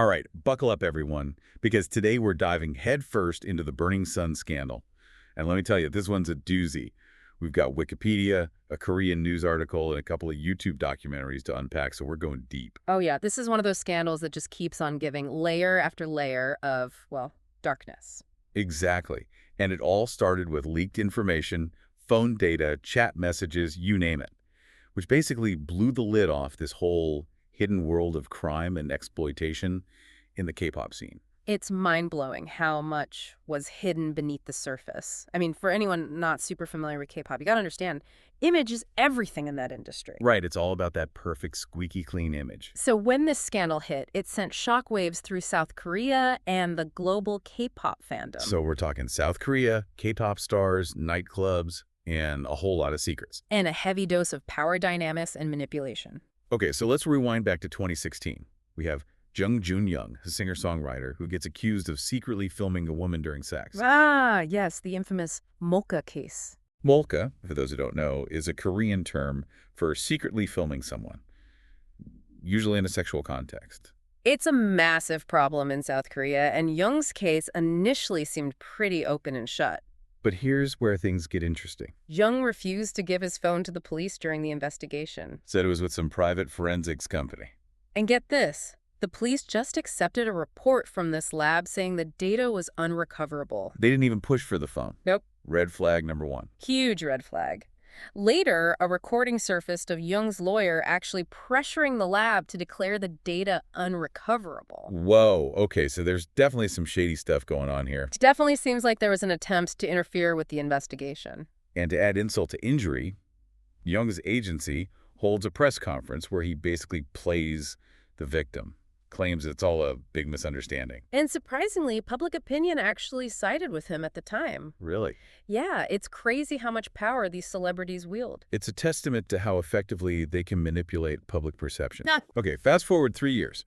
All right, buckle up, everyone, because today we're diving headfirst into the Burning Sun scandal. And let me tell you, this one's a doozy. We've got Wikipedia, a Korean news article, and a couple of YouTube documentaries to unpack, so we're going deep. Oh, yeah. This is one of those scandals that just keeps on giving layer after layer of, well, darkness. Exactly. And it all started with leaked information, phone data, chat messages, you name it, which basically blew the lid off this whole hidden world of crime and exploitation in the K-pop scene. It's mind-blowing how much was hidden beneath the surface. I mean, for anyone not super familiar with K-pop, you gotta understand, image is everything in that industry. Right, it's all about that perfect, squeaky clean image. So when this scandal hit, it sent shockwaves through South Korea and the global K-pop fandom. So we're talking South Korea, K-pop stars, nightclubs, and a whole lot of secrets. And a heavy dose of power dynamics and manipulation. Okay, so let's rewind back to 2016. We have Jung Jun-young, a singer-songwriter who gets accused of secretly filming a woman during sex. Ah, yes, the infamous Molka case. Molka, for those who don't know, is a Korean term for secretly filming someone, usually in a sexual context. It's a massive problem in South Korea, and Jung's case initially seemed pretty open and shut. But here's where things get interesting. Jung refused to give his phone to the police during the investigation. Said it was with some private forensics company. And get this, the police just accepted a report from this lab saying the data was unrecoverable. They didn't even push for the phone. Nope. Red flag number one. Huge red flag. Later, a recording surfaced of Jung's lawyer actually pressuring the lab to declare the data unrecoverable. Whoa, okay, so there's definitely some shady stuff going on here. It definitely seems like there was an attempt to interfere with the investigation. And to add insult to injury, Jung's agency holds a press conference where he basically plays the victim, claims it's all a big misunderstanding. And surprisingly, public opinion actually sided with him at the time. Really? Yeah, it's crazy how much power these celebrities wield. It's a testament to how effectively they can manipulate public perception. Okay, fast forward 3 years.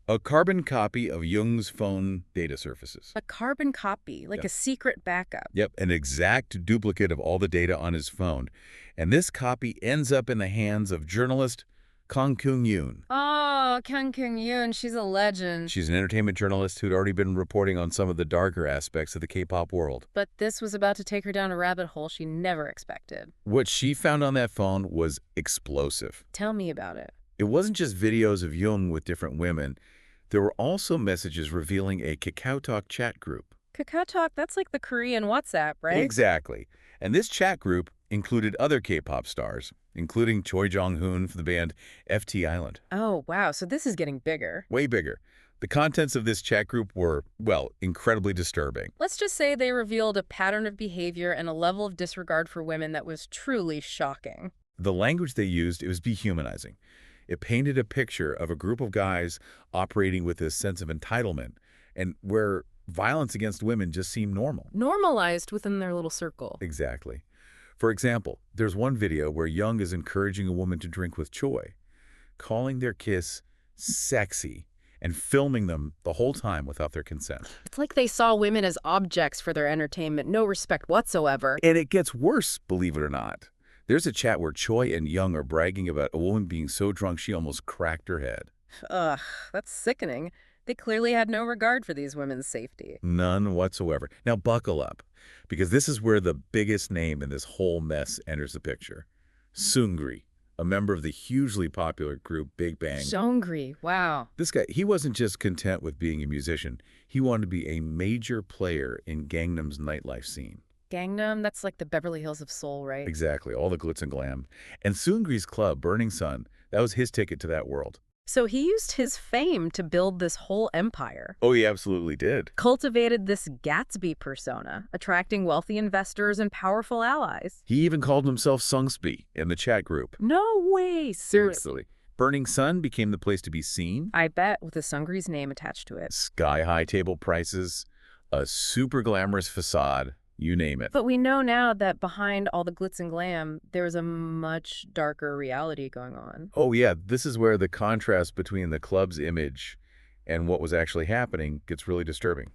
A carbon copy of Jung's phone data surfaces. A carbon copy, like Yep. a secret backup. Yep, an exact duplicate of all the data on his phone. And this copy ends up in the hands of journalist Kang Kyung-yoon. Oh, Kang Kyung-yoon, she's a legend. She's an entertainment journalist who'd already been reporting on some of the darker aspects of the K-pop world. But this was about to take her down a rabbit hole she never expected. What she found on that phone was explosive. Tell me about it. It wasn't just videos of Jung with different women. There were also messages revealing a KakaoTalk chat group. KakaoTalk, that's like the Korean WhatsApp, right? Exactly. And this chat group included other K-pop stars, including Choi Jong-hoon from the band FT Island. Oh, wow, so this is getting bigger. Way bigger. The contents of this chat group were, well, incredibly disturbing. Let's just say they revealed a pattern of behavior and a level of disregard for women that was truly shocking. The language they used, it was dehumanizing. It painted a picture of a group of guys operating with this sense of entitlement and where violence against women just seemed normal. Normalized within their little circle. Exactly. For example, there's one video where Jung is encouraging a woman to drink with Choi, calling their kiss sexy and filming them the whole time without their consent. It's like they saw women as objects for their entertainment, no respect whatsoever. And it gets worse, believe it or not. There's a chat where Choi and Jung are bragging about a woman being so drunk she almost cracked her head. Ugh, that's sickening. They clearly had no regard for these women's safety. None whatsoever. Now buckle up, because this is where the biggest name in this whole mess enters the picture. Seungri, a member of the hugely popular group bigbang. Seungri, wow. This guy, he wasn't just content with being a musician. He wanted to be a major player in Gangnam's nightlife scene. Gangnam, that's like the Beverly Hills of Seoul, right? Exactly, all the glitz and glam. And Seungri's club, Burning Sun, that was his ticket to that world. So he used his fame to build this whole empire. Oh, he absolutely did. Cultivated this Gatsby persona, attracting wealthy investors and powerful allies. He even called himself Seungsbi in the chat group. No way, seriously. Burning Sun became the place to be seen. I bet, with the Seungri's name attached to it. Sky-high table prices, a super glamorous facade, you name it. But we know now that behind all the glitz and glam, there's a much darker reality going on. Oh yeah, this is where the contrast between the club's image and what was actually happening gets really disturbing.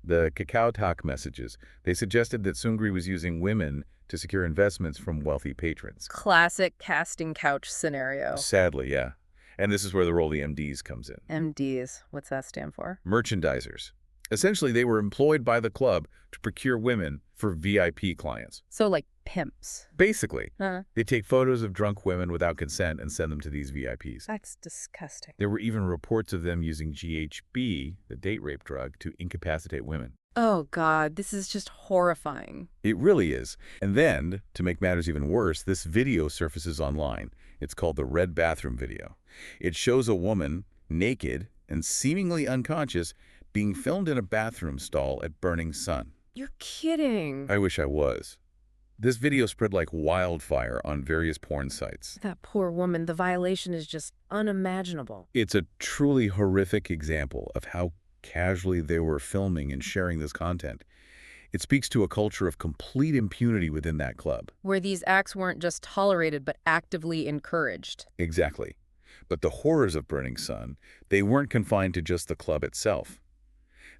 The KakaoTalk messages, they suggested that Seungri was using women to secure investments from wealthy patrons. Classic casting couch scenario. Sadly, yeah. And this is where the role of the MDs comes in. MDs, what's that stand for? Merchandisers. Essentially, they were employed by the club to procure women for VIP clients. So like pimps. Basically, Huh? they take photos of drunk women without consent and send them to these VIPs. That's disgusting. There were even reports of them using GHB, the date rape drug, to incapacitate women. Oh, God, this is just horrifying. It really is. And then, to make matters even worse, this video surfaces online. It's called the Red Bathroom video. It shows a woman, naked and seemingly unconscious, being filmed in a bathroom stall at Burning Sun. You're kidding. I wish I was. This video spread like wildfire on various porn sites. That poor woman, the violation is just unimaginable. It's a truly horrific example of how casually they were filming and sharing this content. It speaks to a culture of complete impunity within that club. Where these acts weren't just tolerated, but actively encouraged. Exactly. But the horrors of Burning Sun, they weren't confined to just the club itself.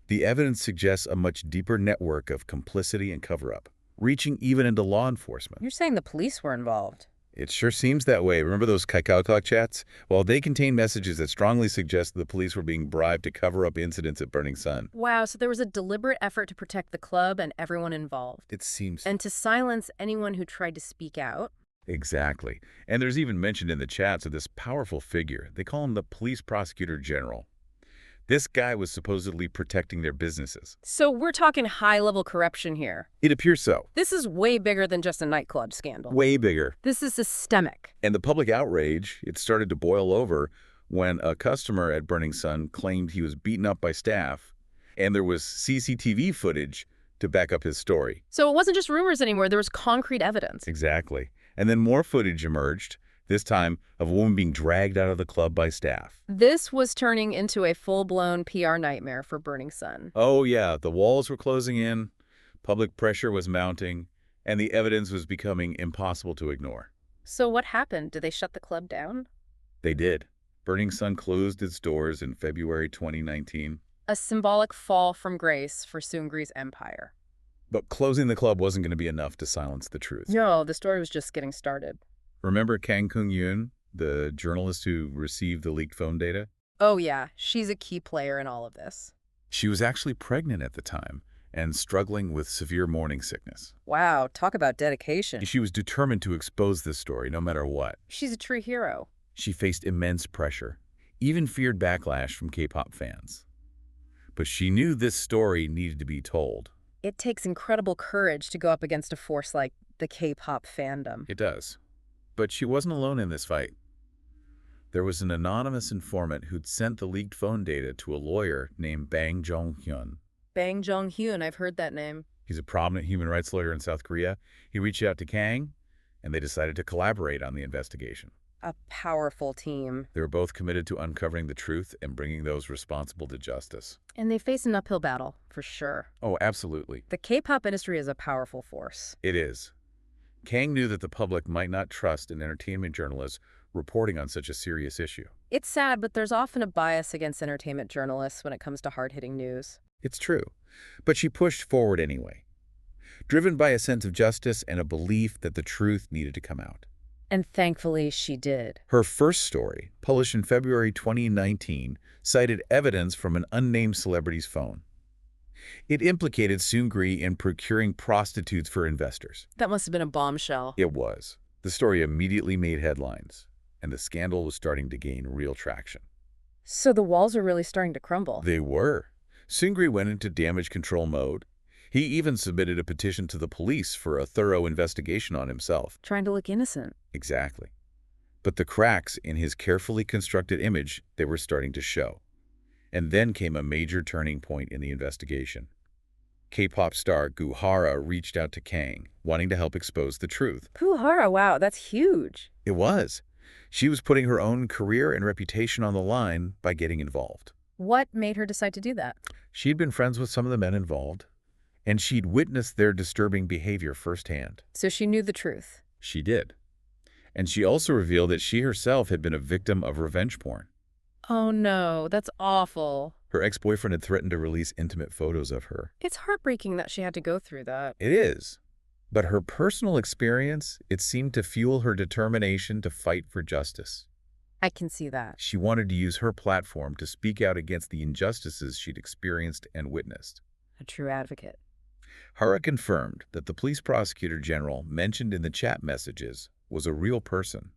The evidence suggests a much deeper network of complicity and cover-up, reaching even into law enforcement. You're saying the police were involved? It sure seems that way. Remember those KPop chats? Well, they contain messages that strongly suggest the police were being bribed to cover up incidents at Burning Sun. Wow, so there was a deliberate effort to protect the club and everyone involved. It seems... And to silence anyone who tried to speak out. Exactly. And there's even mention in the chats of this powerful figure. They call him the police prosecutor general. This guy was supposedly protecting their businesses. So we're talking high-level corruption here. It appears so. This is way bigger than just a nightclub scandal. Way bigger. This is systemic. And the public outrage, it started to boil over when a customer at Burning Sun claimed he was beaten up by staff, and there was CCTV footage to back up his story. So it wasn't just rumors anymore, there was concrete evidence. Exactly. And then more footage emerged, this time of a woman being dragged out of the club by staff. This was turning into a full-blown PR nightmare for Burning Sun. Oh yeah, the walls were closing in, public pressure was mounting, and the evidence was becoming impossible to ignore. So what happened? Did they shut the club down? They did. Burning Sun closed its doors in February 2019. A symbolic fall from grace for Seungri's empire. But closing the club wasn't going to be enough to silence the truth. No, the story was just getting started. Remember Kang Kyung-yoon, the journalist who received the leaked phone data? Oh yeah, she's a key player in all of this. She was actually pregnant at the time and struggling with severe morning sickness. Wow, talk about dedication. She was determined to expose this story no matter what. She's a true hero. She faced immense pressure, even feared backlash from K-pop fans. But she knew this story needed to be told. It takes incredible courage to go up against a force like the K-pop fandom. It does. But she wasn't alone in this fight. There was an anonymous informant who'd sent the leaked phone data to a lawyer named Bang Jong-hyun. Bang Jong-hyun, I've heard that name. He's a prominent human rights lawyer in South Korea. He reached out to Kang, and they decided to collaborate on the investigation. A powerful team. They were both committed to uncovering the truth and bringing those responsible to justice. And they face an uphill battle, for sure. Oh, absolutely. The K-pop industry is a powerful force. It is. Kang knew that the public might not trust an entertainment journalist reporting on such a serious issue. It's sad, but there's often a bias against entertainment journalists when it comes to hard-hitting news. It's true. But she pushed forward anyway, driven by a sense of justice and a belief that the truth needed to come out. And thankfully, she did. Her first story, published in February 2019, cited evidence from an unnamed celebrity's phone. It implicated Seungri in procuring prostitutes for investors. That must have been a bombshell. It was. The story immediately made headlines, and the scandal was starting to gain real traction. So the walls are really starting to crumble. They were. Seungri went into damage control mode. He even submitted a petition to the police for a thorough investigation on himself. Trying to look innocent. Exactly. But the cracks in his carefully constructed image, they were starting to show. And then came a major turning point in the investigation. K-pop star Gu Hara reached out to Kang, wanting to help expose the truth. Puhara, wow, that's huge. It was. She was putting her own career and reputation on the line by getting involved. What made her decide to do that? She'd been friends with some of the men involved, and she'd witnessed their disturbing behavior firsthand. So she knew the truth. She did. And she also revealed that she herself had been a victim of revenge porn. Oh no, that's awful. Her ex-boyfriend had threatened to release intimate photos of her. It's heartbreaking that she had to go through that. It is. But her personal experience, it seemed to fuel her determination to fight for justice. I can see that. She wanted to use her platform to speak out against the injustices she'd experienced and witnessed. A true advocate. Hara confirmed that the police prosecutor general mentioned in the chat messages was a real person.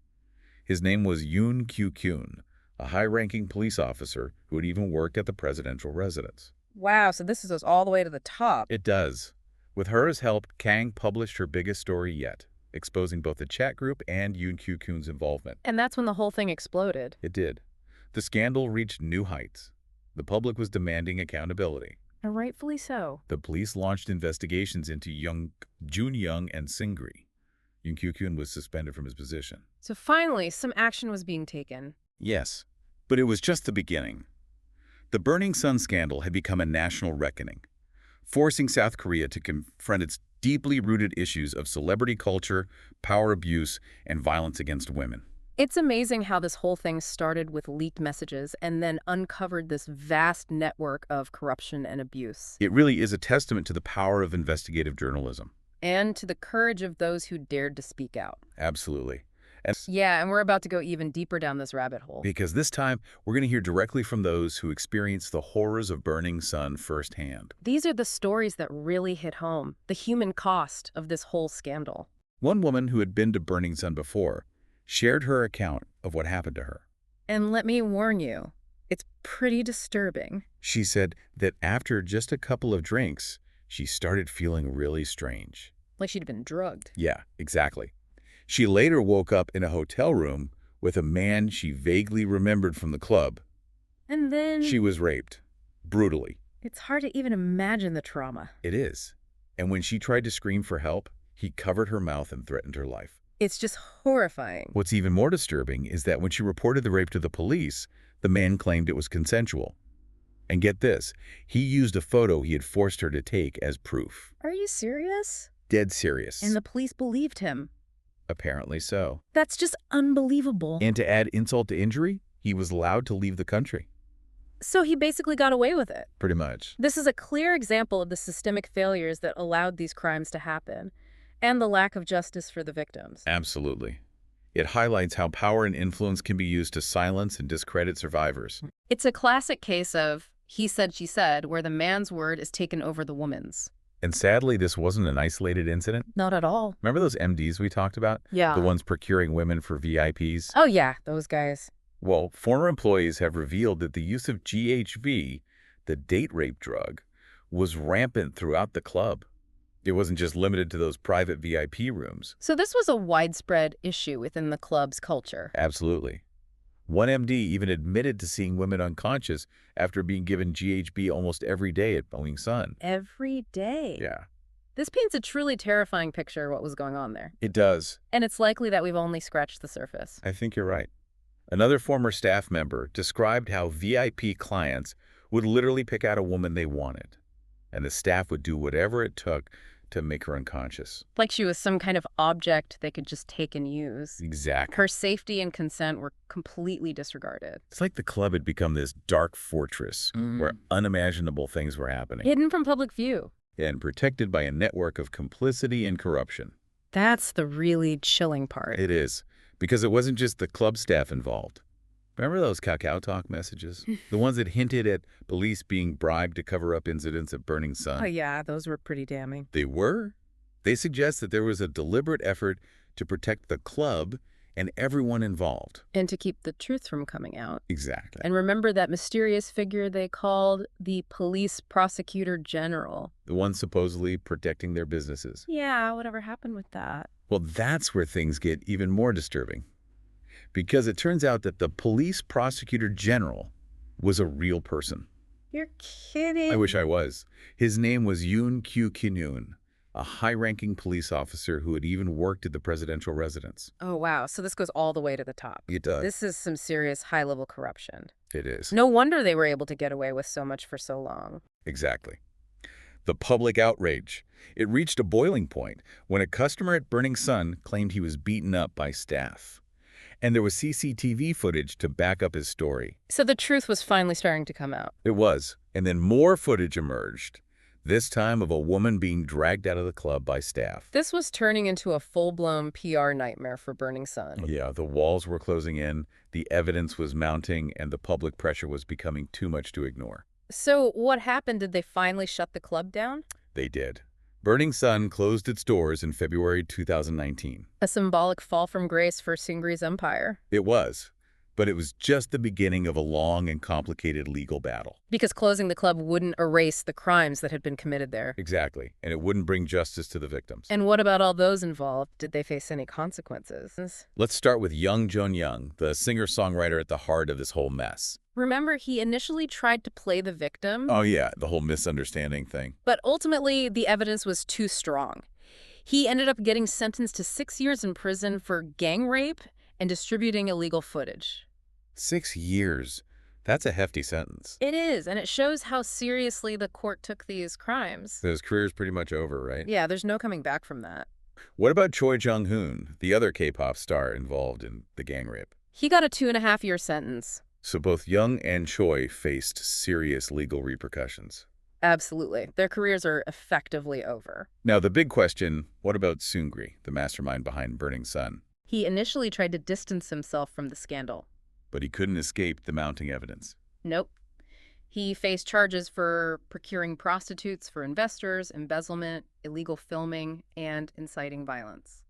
His name was Yoon Kyu-kyun, a high-ranking police officer who had even worked at the presidential residence. Wow, so this goes all the way to the top. It does. With Hara's help, Kang published her biggest story yet, exposing both the chat group and Yoon Kyu-kyun's involvement. And that's when the whole thing exploded. It did. The scandal reached new heights. The public was demanding accountability. And rightfully so. The police launched investigations into Jun Young and Seungri. Yoon Kyu-kyun was suspended from his position. So finally, some action was being taken. Yes, but it was just the beginning. The Burning Sun scandal had become a national reckoning, forcing South Korea to confront its deeply rooted issues of celebrity culture, power abuse, and violence against women. It's amazing how this whole thing started with leaked messages and then uncovered this vast network of corruption and abuse. It really is a testament to the power of investigative journalism. And to the courage of those who dared to speak out. Absolutely. Yeah, and we're about to go even deeper down this rabbit hole. Because this time, we're going to hear directly from those who experienced the horrors of Burning Sun firsthand. These are the stories that really hit home, the human cost of this whole scandal. One woman who had been to Burning Sun before shared her account of what happened to her. And let me warn you, it's pretty disturbing. She said that after just a couple of drinks, she started feeling really strange. Like she'd been drugged. Yeah, exactly. She later woke up in a hotel room with a man she vaguely remembered from the club. And then... She was raped. Brutally. It's hard to even imagine the trauma. It is. And when she tried to scream for help, he covered her mouth and threatened her life. It's just horrifying. What's even more disturbing is that when she reported the rape to the police, the man claimed it was consensual. And get this, he used a photo he had forced her to take as proof. Are you serious? Dead serious. And the police believed him. Apparently so. That's just unbelievable. And to add insult to injury, he was allowed to leave the country. So he basically got away with it. Pretty much. This is a clear example of the systemic failures that allowed these crimes to happen, and the lack of justice for the victims. Absolutely. It highlights how power and influence can be used to silence and discredit survivors. It's a classic case of he said, she said, where the man's word is taken over the woman's. And sadly, this wasn't an isolated incident. Not at all. Remember those MDs we talked about? Yeah. The ones procuring women for VIPs? Oh, yeah, those guys. Well, former employees have revealed that the use of GHB, the date rape drug, was rampant throughout the club. It wasn't just limited to those private VIP rooms. So this was a widespread issue within the club's culture. Absolutely. One MD even admitted to seeing women unconscious after being given GHB almost every day at Burning Sun. Every day? Yeah. This paints a truly terrifying picture of what was going on there. It does. And it's likely that we've only scratched the surface. I think you're right. Another former staff member described how VIP clients would literally pick out a woman they wanted, and the staff would do whatever it took to make her unconscious. Like she was some kind of object they could just take and use. Exactly. Her safety and consent were completely disregarded. It's like the club had become this dark fortress where unimaginable things were happening. Hidden from public view. And protected by a network of complicity and corruption. That's the really chilling part. It is, because it wasn't just the club staff involved. Remember those Kakao Talk messages? The ones that hinted at police being bribed to cover up incidents at Burning Sun? Oh, yeah, those were pretty damning. They were? They suggest that there was a deliberate effort to protect the club and everyone involved. And to keep the truth from coming out. Exactly. And remember that mysterious figure they called the police prosecutor general. The one supposedly protecting their businesses. Yeah, whatever happened with that? Well, that's where things get even more disturbing. Because it turns out that the police prosecutor general was a real person. You're kidding. I wish I was. His name was Yoon Kyu-kyun, a high-ranking police officer who had even worked at the presidential residence. Oh, wow. So this goes all the way to the top. It does. This is some serious high-level corruption. It is. No wonder they were able to get away with so much for so long. Exactly. The public outrage. It reached a boiling point when a customer at Burning Sun claimed he was beaten up by staff. And there was CCTV footage to back up his story. So the truth was finally starting to come out. It was. And then more footage emerged, this time of a woman being dragged out of the club by staff. This was turning into a full-blown PR nightmare for Burning Sun. Yeah, the walls were closing in, The evidence was mounting, and the public pressure was becoming too much to ignore. So what happened? Did they finally shut the club down? They did. Burning Sun closed its doors in February 2019. A symbolic fall from grace for Seungri's empire. It was, but it was just the beginning of a long and complicated legal battle. Because closing the club wouldn't erase the crimes that had been committed there. Exactly, and it wouldn't bring justice to the victims. And what about all those involved? Did they face any consequences? Let's start with Young Jun-young, the singer-songwriter at the heart of this whole mess. Remember, he initially tried to play the victim. Oh yeah, the whole misunderstanding thing. But ultimately, the evidence was too strong. He ended up getting sentenced to 6 years in prison for gang rape and distributing illegal footage. 6 years. That's a hefty sentence. It is, and it shows how seriously the court took these crimes. So his career's pretty much over, right? Yeah, there's no coming back from that. What about Choi Jung-hoon, the other K-pop star involved in the gang rape? He got a 2.5-year sentence. So both Young and Choi faced serious legal repercussions. Absolutely. Their careers are effectively over. Now, the big question, what about Seungri, the mastermind behind Burning Sun? He initially tried to distance himself from the scandal. But he couldn't escape the mounting evidence. Nope. He faced charges for procuring prostitutes for investors, embezzlement, illegal filming, and inciting violence.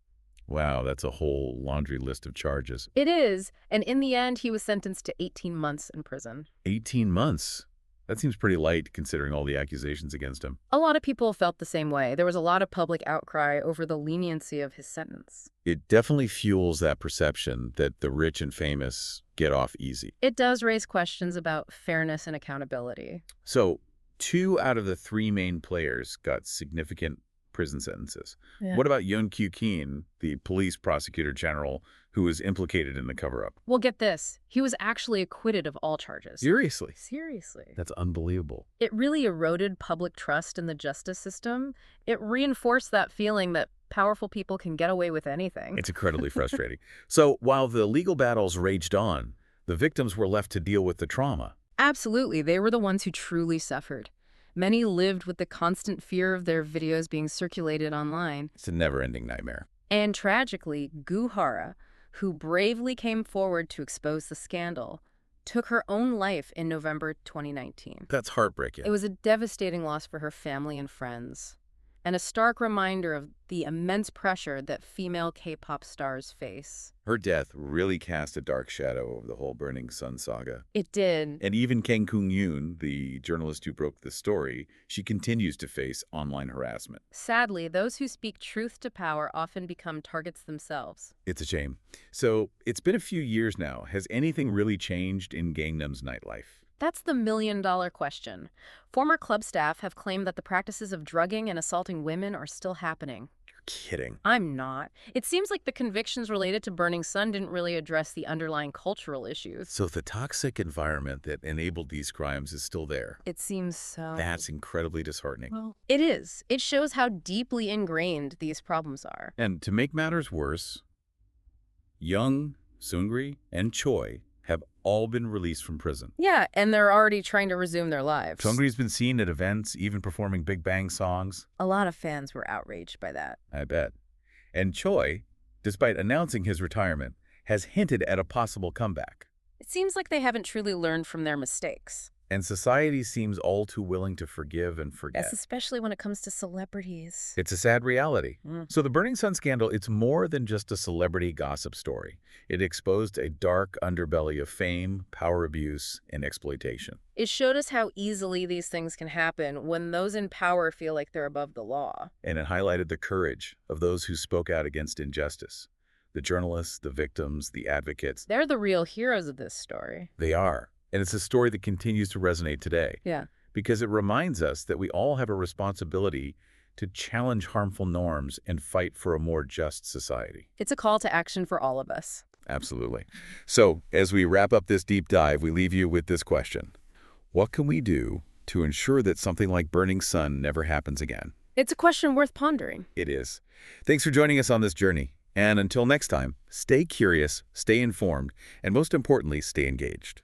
Wow, that's a whole laundry list of charges. It is, and in the end, he was sentenced to 18 months in prison. 18 months? That seems pretty light considering all the accusations against him. A lot of people felt the same way. There was a lot of public outcry over the leniency of his sentence. It definitely fuels that perception that the rich and famous get off easy. It does raise questions about fairness and accountability. So, 2 out of the 3 main players got significant prison sentences. Yeah. What about Yoon Kyu-keen, the police prosecutor general who was implicated in the cover-up? Well, get this. He was actually acquitted of all charges. Seriously? Seriously. That's unbelievable. It really eroded public trust in the justice system. It reinforced that feeling that powerful people can get away with anything. It's incredibly frustrating. So, while the legal battles raged on, the victims were left to deal with the trauma. Absolutely. They were the ones who truly suffered. Many lived with the constant fear of their videos being circulated online. It's a never-ending nightmare. And tragically, Gu Hara, who bravely came forward to expose the scandal, took her own life in November 2019. That's heartbreaking. It was a devastating loss for her family and friends, and a stark reminder of the immense pressure that female K-pop stars face. Her death really cast a dark shadow over the whole Burning Sun saga. It did. And even Kang Kung-yoon, the journalist who broke the story, she continues to face online harassment. Sadly, those who speak truth to power often become targets themselves. It's a shame. So, it's been a few years now. Has anything really changed in Gangnam's nightlife? That's the million-dollar question. Former club staff have claimed that the practices of drugging and assaulting women are still happening. You're kidding. I'm not. It seems like the convictions related to Burning Sun didn't really address the underlying cultural issues. So the toxic environment that enabled these crimes is still there. It seems so. That's incredibly disheartening. Well, it is. It shows how deeply ingrained these problems are. And to make matters worse, Young, Seungri, and Choi have all been released from prison. Yeah, and they're already trying to resume their lives. Seungri's been seen at events, even performing bigbang songs. A lot of fans were outraged by that. I bet. And Choi, despite announcing his retirement, has hinted at a possible comeback. It seems like they haven't truly learned from their mistakes. And society seems all too willing to forgive and forget. Yes, especially when it comes to celebrities. It's a sad reality. So the Burning Sun scandal, it's more than just a celebrity gossip story. It exposed a dark underbelly of fame, power abuse, and exploitation. It showed us how easily these things can happen when those in power feel like they're above the law. And it highlighted the courage of those who spoke out against injustice. The journalists, the victims, the advocates. They're the real heroes of this story. They are. And it's a story that continues to resonate today. Yeah. Because it reminds us that we all have a responsibility to challenge harmful norms and fight for a more just society. It's a call to action for all of us. Absolutely. So, as we wrap up this deep dive, we leave you with this question. What can we do to ensure that something like Burning Sun never happens again? It's a question worth pondering. It is. Thanks for joining us on this journey. And until next time, stay curious, stay informed, and most importantly, stay engaged.